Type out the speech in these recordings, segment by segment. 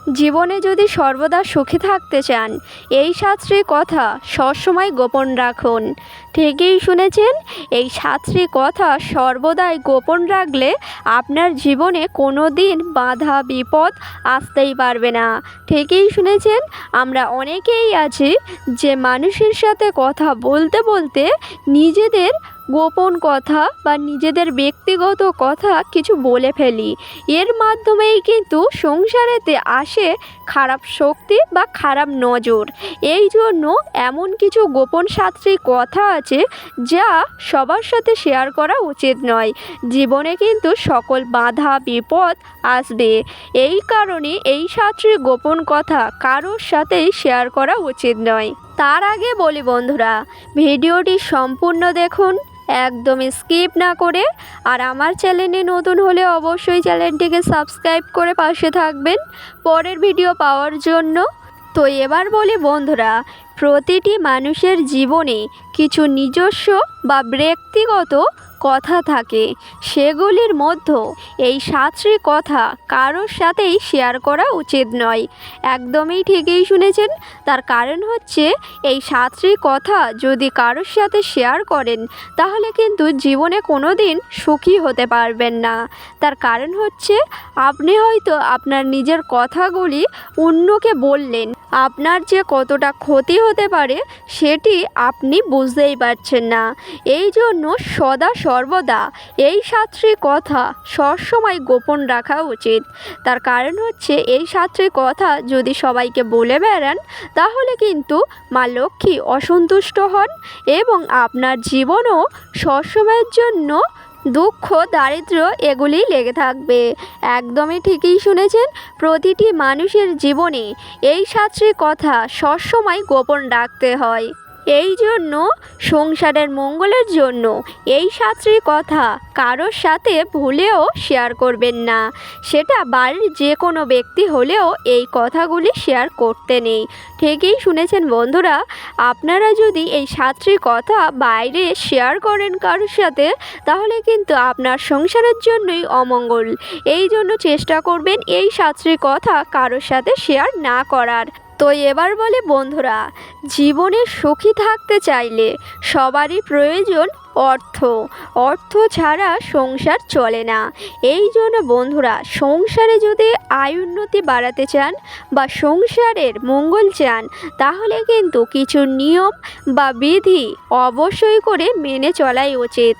জীবনে যদি সর্বদা সুখী থাকতে চান, এই সাতটি কথা সবসময় গোপন রাখুন। ঠিকই শুনেছেন, এই সাতটি কথা সর্বদাই গোপন রাখলে আপনার জীবনে কোনো দিন বাধা বিপদ আসতেই পারবে না। ঠিকই শুনেছেন, আমরা অনেকেই আছি যে মানুষের সাথে কথা বলতে বলতে নিজেদের গোপন কথা বা নিজেদের ব্যক্তিগত কথা কিছু বলে ফেলি। এর মাধ্যমেই কিন্তু সংসারেতে আসে খারাপ শক্তি বা খারাপ নজর। এই জন্য এমন কিছু গোপন সাতটি কথা আছে যা সবার সাথে শেয়ার করা উচিত নয়। জীবনে কিন্তু সকল বাধা বিপদ আসবে, এই কারণে এই সাতটি গোপন কথা কারোর সাথেই শেয়ার করা উচিত নয়। তার আগে বলি বন্ধুরা, ভিডিওটি সম্পূর্ণ দেখুন, একদমই স্কিপ না করে। আর আমার চ্যানেলে নতুন হলে অবশ্যই চ্যানেলটিকে সাবস্ক্রাইব করে পাশে থাকবেন পরের ভিডিও পাওয়ার জন্য। তো এবার বলি বন্ধুরা, প্রতিটি মানুষের জীবনে কিছু নিজস্ব বা ব্যক্তিগত কথা থাকে, সেগুলির মধ্যে এই সাতটি কথা কারোর সাথেই শেয়ার করা উচিত নয়। একদমই ঠিকই শুনেছেন, তার কারণ হচ্ছে এই সাতটি কথা যদি কারোর সাথে শেয়ার করেন তাহলে কিন্তু জীবনে কোনো দিন সুখী হতে পারবেন না। তার কারণ হচ্ছে আপনি হয়তো আপনার নিজের কথাগুলি অন্যকে বললেন, আপনার যে কতটা ক্ষতি হতে পারে সেটি আপনি বুঝতেই পারছেন না। এই জন্য সর্বদা এই সাতটি কথা সবসময় গোপন রাখা উচিত। তার কারণ হচ্ছে এই সাতটি কথা যদি সবাইকে বলে বেড়ান তাহলে কিন্তু মা লক্ষ্মী অসন্তুষ্ট হন এবং আপনার জীবনও সবসময়ের জন্য দুঃখ দারিদ্র্য এগুলি লেগে থাকবে। একদমই ঠিকই শুনেছেন, প্রতিটি মানুষের জীবনে এই সাতটি কথা সবসময় গোপন রাখতে হয়। এই জন্য সংসারের মঙ্গলের জন্য এই সাতটি কথা কারোর সাথে ভুলেও শেয়ার করবেন না। সেটা বাড়ির যে কোনো ব্যক্তি হলেও এই কথাগুলি শেয়ার করতে নেই। ঠিকই শুনেছেন বন্ধুরা, আপনারা যদি এই সাতটি কথা বাইরে শেয়ার করেন কারোর সাথে তাহলে কিন্তু আপনার সংসারের জন্যই অমঙ্গল। এই জন্য চেষ্টা করবেন এই সাতটি কথা কারোর সাথে শেয়ার না করার। তো এবার বলে বন্ধুরা, জীবনে সুখী থাকতে চাইলে সবারই প্রয়োজন অর্থ ছাড়া সংসার চলে না। এই জন্য বন্ধুরা, সংসারে যদি আয় উন্নতি বাড়াতে চান বা সংসারের মঙ্গল চান তাহলে কিন্তু কিছু নিয়ম বা বিধি অবশ্যই করে মেনে চলাই উচিত।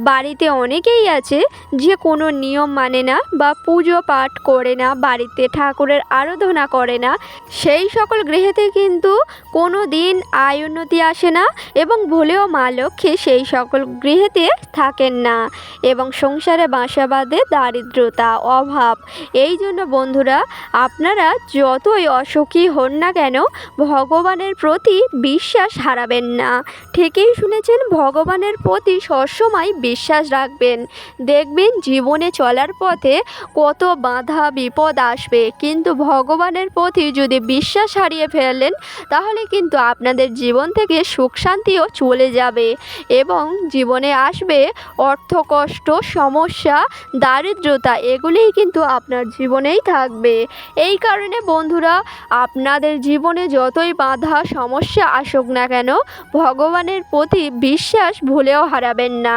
বাড়িতে অনেকেই আছে যে কোনো নিয়ম মানে না বা পুজো পাঠ করে না, বাড়িতে ঠাকুরের আরাধনা করে না। সেই সকল গৃহেতে কিন্তু কোনো দিন আয় উন্নতি আসে না এবং ভুলেও মা লক্ষ্মী সেই সকল গৃহেতে থাকেন না এবং সংসারে বাসা বাঁধে দারিদ্রতা অভাব। এই জন্য বন্ধুরা, আপনারা যতই অসুখী হন না কেন ভগবানের প্রতি বিশ্বাস হারাবেন না। ঠিকই শুনেছেন, ভগবানের প্রতি সবসময় বিশ্বাস রাখবেন। দেখবেন জীবনে চলার পথে কত বাধা বিপদ আসবে, কিন্তু ভগবানের প্রতি যদি বিশ্বাস হারিয়ে ফেলেন তাহলে কিন্তু আপনাদের জীবন থেকে সুখ শান্তিও চলে যাবে এবং জীবনে আসবে অর্থ কষ্ট সমস্যা দারিদ্রতা, এগুলিই কিন্তু আপনার জীবনেই থাকবে। এই কারণে বন্ধুরা, আপনাদের জীবনে যতই বাধা সমস্যা আসুক না কেন ভগবানের প্রতি বিশ্বাস ভুলেও হারাবেন না।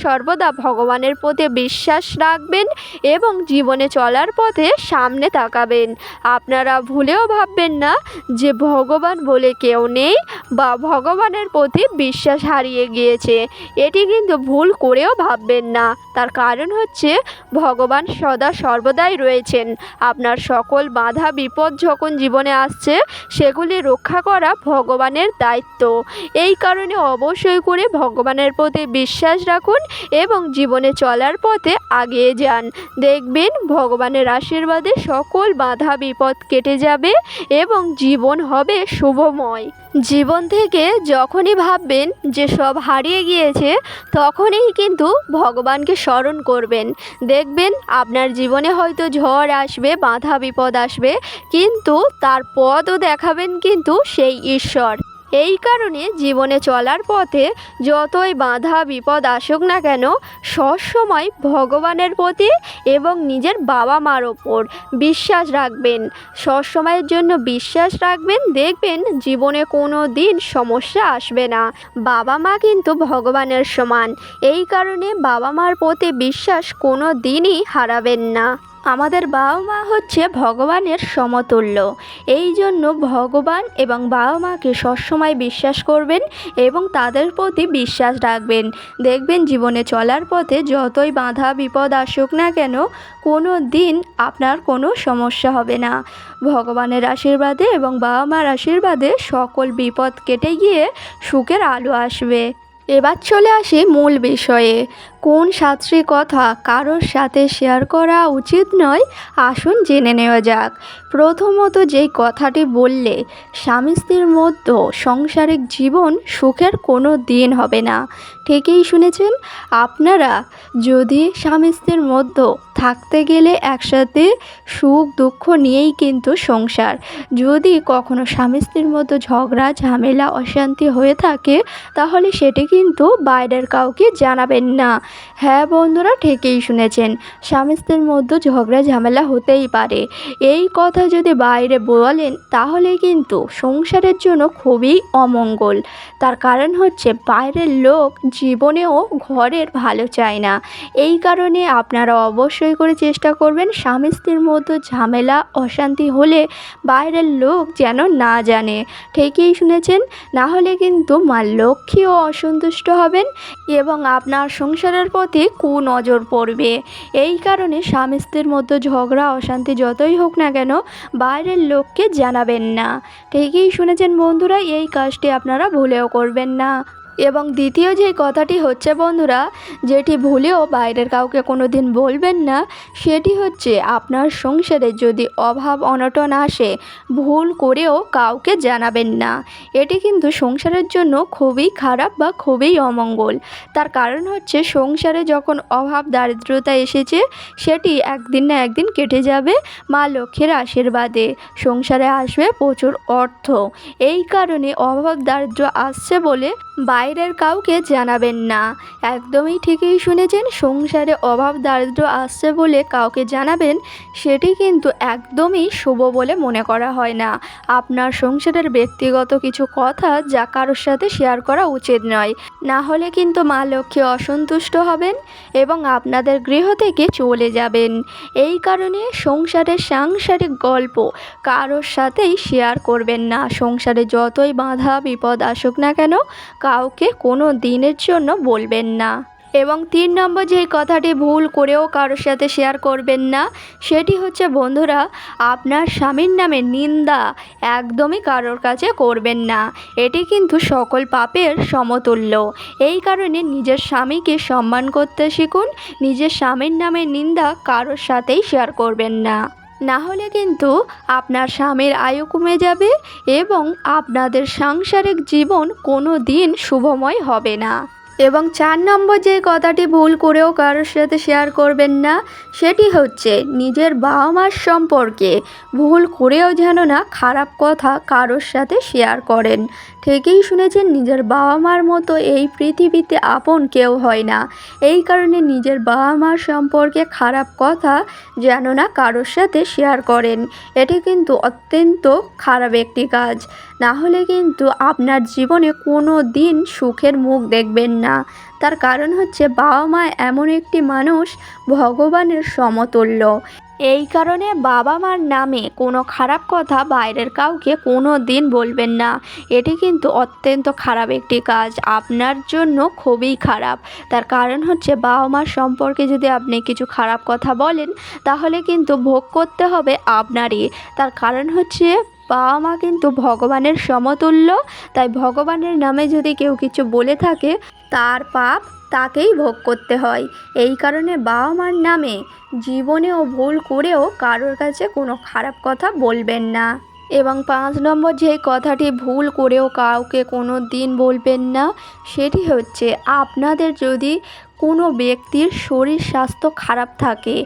সর্বদা ভগবানের প্রতি বিশ্বাস রাখবেন এবং জীবনে চলার পথে সামনে তাকাবেন। আপনারা ভুলেও ভাববেন না যে ভগবান বলে কেউ নেই বা ভগবানের প্রতি বিশ্বাস হারিয়ে গিয়েছে, এটি কিন্তু ভুল করেও ভাববেন না। তার কারণ হচ্ছে ভগবান সর্বদাই রয়েছেন। আপনার সকল বাধা বিপদ যখন জীবনে আসছে সেগুলি রক্ষা করা ভগবানের দায়িত্ব। এই কারণে অবশ্যই করে ভগবানের প্রতি বিশ্বাস রাখুন এবং জীবনে চলার পথে এগিয়ে যান। দেখবেন ভগবানের আশীর্বাদে সকল বাধা বিপদ কেটে যাবে এবং জীবন হবে শুভময়। জীবন থেকে যখনই ভাববেন যে সব হারিয়ে গিয়েছে তখনই কিন্তু ভগবানকে স্মরণ করবেন। দেখবেন আপনার জীবনে হয়তো ঝড় আসবে বাধা বিপদ আসবে কিন্তু তার পথও দেখাবেন কিন্তু সেই ঈশ্বর। এই কারণে জীবনে চলার পথে যতই বাধা বিপদ আসুক না কেন, সবসময় ভগবানের প্রতি এবং নিজের বাবা মার ওপর বিশ্বাস রাখবেন। সবসময়ের জন্য বিশ্বাস রাখবেন, দেখবেন জীবনে কোনো দিন সমস্যা আসবে না। বাবা মা কিন্তু ভগবানের সমান, এই কারণে বাবা মার প্রতি বিশ্বাস কোনো দিনই হারাবেন না। আমাদের বাবা মা হচ্ছে ভগবানের সমতুল্য, এই জন্য ভগবান এবং বাবা মাকে সবসময় বিশ্বাস করবেন এবং তাদের প্রতি বিশ্বাস রাখবেন। দেখবেন জীবনে চলার পথে যতই বাধা বিপদ আসুক না কেন, কোনো দিন আপনার কোনো সমস্যা হবে না। ভগবানের আশীর্বাদে এবং বাবা মার আশীর্বাদে সকল বিপদ কেটে গিয়ে সুখের আলো আসবে। এবার চলে আসি মূল বিষয়ে। কোন সাতটি কথা কারোর সাথে শেয়ার করা উচিত নয়, আসুন জেনে নেওয়া যাক। প্রথমত যেই কথাটি বললে স্বামী স্ত্রীর মধ্যে সাংসারিক জীবন সুখের কোনো দিন হবে না। ঠিকই শুনেছেন। আপনারা যদি স্বামী স্ত্রীর মধ্যে থাকতে গেলে একসাথে সুখ দুঃখ নিয়েই কিন্তু সংসার। যদি কখনো স্বামী স্ত্রীর মধ্যে ঝগড়া ঝামেলা অশান্তি হয়ে থাকে, তাহলে সেটি কিন্তু বাইরের কাউকে জানাবেন না। হ্যাঁ বন্ধুরা, ঠিকই শুনেছেন, স্বামী স্ত্রীর মধ্যে ঝগড়া ঝামেলা হতেই পারে। এই কথা যদি বাইরে বলেন তাহলে কিন্তু সংসারের জন্য খুবই অমঙ্গল। তার কারণ হচ্ছে বাইরের লোক জীবনেও ঘরের ভালো চায় না। এই কারণে আপনারা অবশ্যই করে চেষ্টা করবেন স্বামী স্ত্রীর মধ্যে ঝামেলা অশান্তি হলে বাইরের লোক যেন না জানে। ঠিকই শুনেছেন, না হলে কিন্তু মা লক্ষ্মীও অসন্তুষ্ট হবেন এবং আপনার সংসারের প্রতি কুনজর পড়বে। এই কারণে স্বামী স্ত্রীর মধ্যে ঝগড়া অশান্তি যতই হোক না কেন, বাইরের লোককে জানাবেন না। ঠিকই শুনেছেন বন্ধুরা, এই কাজটি আপনারা ভুলেও করবেন না। এবং দ্বিতীয় যে কথাটি হচ্ছে বন্ধুরা, যেটি ভুলেও বাইরের কাউকে কোনো দিন বলবেন না, সেটি হচ্ছে আপনার সংসারে যদি অভাব অনটন আসে, ভুল করেও কাউকে জানাবেন না। এটি কিন্তু সংসারের জন্য খুবই খারাপ বা খুবই অমঙ্গল। তার কারণ হচ্ছে সংসারে যখন অভাব দারিদ্রতা এসেছে, সেটি একদিন না একদিন কেটে যাবে মা লক্ষ্মীর আশীর্বাদে। সংসারে আসবে প্রচুর অর্থ। এই কারণে অভাব দারিদ্র আসছে বলে বাইরের কাউকে জানাবেন না। একদমই ঠিকই শুনেছেন, সংসারে অভাব দারিদ্র আসছে বলে কাউকে জানাবেন, সেটি কিন্তু একদমই শুভ বলে মনে করা হয় না। আপনার সংসারের ব্যক্তিগত কিছু কথা যা কারোর সাথে শেয়ার করা উচিত নয়, না হলে কিন্তু মা লক্ষ্মী অসন্তুষ্ট হবেন এবং আপনাদের গৃহ থেকে চলে যাবেন। এই কারণে সংসারের সাংসারিক গল্প কারোর সাথেই শেয়ার করবেন না। সংসারে যতই বাধা বিপদ আসুক না কেন, কাউকে কোনো দিনের জন্য বলবেন না। এবং 3 নম্বর যেই কথাটি ভুল করেও কারোর সাথে শেয়ার করবেন না, সেটি হচ্ছে বন্ধুরা, আপনার স্বামীর নামে নিন্দা একদমই কারোর কাছে করবেন না। এটি কিন্তু সকল পাপের সমতুল্য। এই কারণে নিজের স্বামীকে সম্মান করতে শিখুন। নিজের স্বামীর নামে নিন্দা কারোর সাথেই শেয়ার করবেন না, না হলে কিন্তু আপনার স্বামীর আয়ু কমে যাবে এবং আপনাদের সাংসারিক জীবন কোনো দিন শুভময় হবে না। এবং 4 নম্বর যে কথাটি ভুল করেও কারোর সাথে শেয়ার করবেন না, সেটি হচ্ছে নিজের বাবা মার সম্পর্কে ভুল করেও যেন না খারাপ কথা কারোর সাথে শেয়ার করেন। ঠিকই শুনেছেন, নিজের বাবা মার মতো এই পৃথিবীতে আপন কেউ হয় না। এই কারণে নিজের বাবা মার সম্পর্কে খারাপ কথা যেন না কারোর সাথে শেয়ার করেন। এটি কিন্তু অত্যন্ত খারাপ একটি কাজ, না হলে কিন্তু আপনার জীবনে কোনো দিন সুখের মুখ দেখবেন না। তার কারণ হচ্ছে বাবা মা এমন একটি মানুষ ভগবানের সমতুল্য। এই কারণে বাবা মার নামে কোনো খারাপ কথা বাইরের কাউকে কোনো দিন বলবেন না। এটি কিন্তু অত্যন্ত খারাপ একটি কাজ, আপনার জন্য খুবই খারাপ। তার কারণ হচ্ছে বাবা মার সম্পর্কে যদি আপনি কিছু খারাপ কথা বলেন, তাহলে কিন্তু ভোগ করতে হবে আপনারই। তার কারণ হচ্ছে বাবা মা কিন্তু ভগবানের সমতুল্য। তাই ভগবানের নামে যদি কেউ কিছু বলে থাকে, তার পাপ তাকেই ভোগ করতে হয়। এই কারণে বাবা মার নামে জীবনেও ভুল করেও কারোর কাছে কোনো খারাপ কথা বলবেন না। এবং 5 নম্বর যে কথাটি ভুল করেও কাউকে কোনো দিন বলবেন না, সেটি হচ্ছে আপনাদের যদি কোনো ব্যক্তির শরীর স্বাস্থ্য খারাপ থাকে,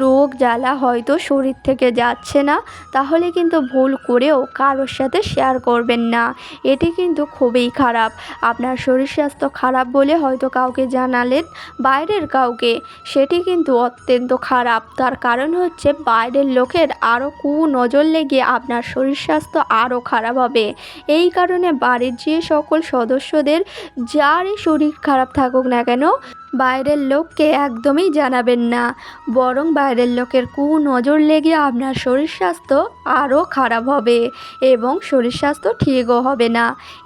রোগ জ্বালা হয়তো শরীর থেকে যাচ্ছে না, তাহলে কিন্তু ভুল করেও কারোর সাথে শেয়ার করবেন না। এটি কিন্তু খুবই খারাপ। আপনার শরীর স্বাস্থ্য খারাপ বলে হয়তো কাউকে জানালেন, বাইরের কাউকে, সেটি কিন্তু অত্যন্ত খারাপ। তার কারণ হচ্ছে বাইরের লোকের আরও কুনজর লেগে আপনার শরীর স্বাস্থ্য আরও খারাপ হবে। এই কারণে বাড়ির যে সকল সদস্যদের যারই শরীর খারাপ থাকুক না কেন, বাইরের লোককে একদমই জানাবেন না, বরং বাইরের লোকের কুনজর লেগে আপনার শরীর স্বাস্থ্য আরও খারাপ হবে এবং শরীর স্বাস্থ্য ঠিকও হবে না।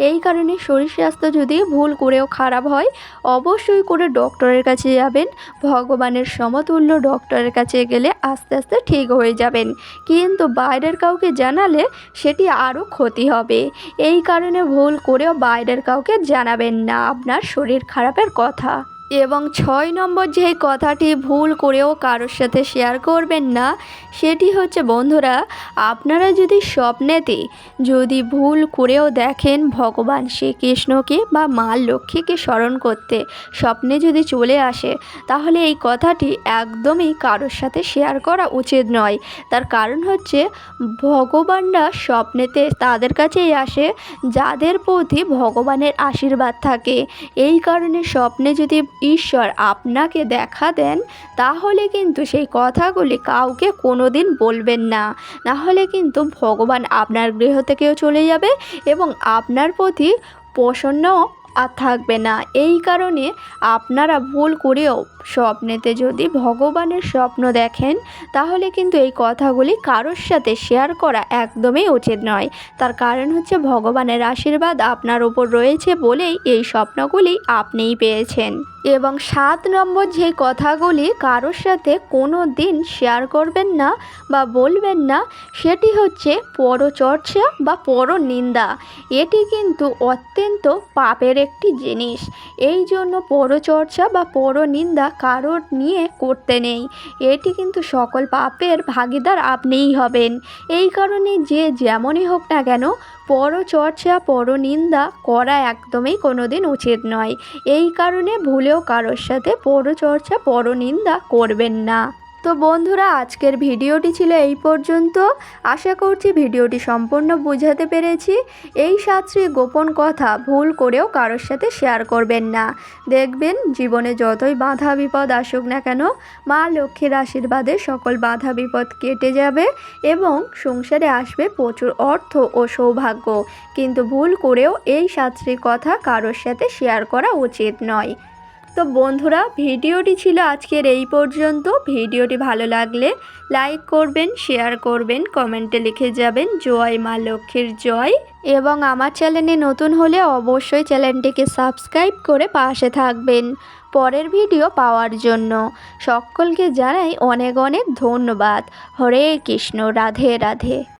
এই কারণে শরীর স্বাস্থ্য যদি ভুল করেও খারাপ হয়, অবশ্যই করে ডক্টরের কাছে যাবেন। ভগবানের সমতুল্য ডক্টরের কাছে গেলে আস্তে আস্তে ঠিক হয়ে যাবেন, কিন্তু বাইরের কাউকে জানালে সেটি আরও ক্ষতি হবে। এই কারণে ভুল করেও বাইরের কাউকে জানাবেন না আপনার শরীর খারাপের কথা। এবং 6 নম্বর যেই কথাটি ভুল করেও কারোর সাথে শেয়ার করবেন না, সেটি হচ্ছে বন্ধুরা, আপনারা যদি স্বপ্নেতে যদি ভুল করেও দেখেন ভগবান শ্রীকৃষ্ণকে বা মা লক্ষ্মীকে স্মরণ করতে স্বপ্নে যদি চলে আসে, তাহলে এই কথাটি একদমই কারোর সাথে শেয়ার করা উচিত নয়। তার কারণ হচ্ছে ভগবানরা স্বপ্নেতে তাদের কাছেই আসে যাদের প্রতি ভগবানের আশীর্বাদ থাকে। এই কারণে স্বপ্নে যদি ঈশ্বর আপনাকে দেখা দেন, তাহলে কিন্তু সেই কথাগুলি কাউকে কোনো দিন বলবেন না, নাহলে কিন্তু ভগবান আপনার গৃহ থেকেও চলে যাবে এবং আপনার প্রতি প্রসন্ন আর থাকবে না। এই কারণে আপনারা ভুল করেও স্বপ্নেতে যদি ভগবানের স্বপ্ন দেখেন, তাহলে কিন্তু এই কথাগুলি কারোর সাথে শেয়ার করা একদমই উচিত নয়। তার কারণ হচ্ছে ভগবানের আশীর্বাদ আপনার উপর রয়েছে বলেই এই স্বপ্নগুলি আপনিই পেয়েছেন। এবং 7 নম্বর যে কথাগুলি কারোর সাথে কোনো দিন শেয়ার করবেন না বা বলবেন না, সেটি হচ্ছে পরচর্চা বা পরনিন্দা। এটি কিন্তু অত্যন্ত পাপের একটি জিনিস। এই জন্য পরচর্চা বা পরনিন্দা কারোর নিয়ে করতে নেই। এটি কিন্তু সকল পাপের ভাগীদার আপনিই হবেন। এই কারণে যে যেমনই হোক না কেন, পরচর্চা পরনিন্দা করা একদমই কোনো দিন উচিত নয়। এই কারণে ভুলেও কারোর সাথে পরচর্চা পরনিন্দা করবেন না। তো বন্ধুরা, আজকের ভিডিওটি ছিল এই পর্যন্ত। আশা করছি ভিডিওটি সম্পূর্ণ বোঝাতে পেরেছি। এই 7টি গোপন কথা ভুল করেও কারোর সাথে শেয়ার করবেন না। দেখবেন জীবনে যতই বাধা বিপদ আসুক না কেন, মা লক্ষ্মীর আশীর্বাদে সকল বাধা বিপদ কেটে যাবে এবং সংসারে আসবে প্রচুর অর্থ ও সৌভাগ্য। কিন্তু ভুল করেও এই 7টি কথা কারোর সাথে শেয়ার করা উচিত নয়। তো বন্ধুরা, ভিডিওটি ছিল আজকের এই পর্যন্ত। ভিডিওটি ভালো লাগলে লাইক করবেন, শেয়ার করবেন, কমেন্টে লিখে যাবেন জয় মা লক্ষ্মীর জয়। এবং আমার চ্যানেলে নতুন হলে অবশ্যই চ্যানেলটিকে সাবস্ক্রাইব করে পাশে থাকবেন পরের ভিডিও পাওয়ার জন্য। সকলকে জানাই অনেক অনেক ধন্যবাদ। হরে কৃষ্ণ, রাধে রাধে।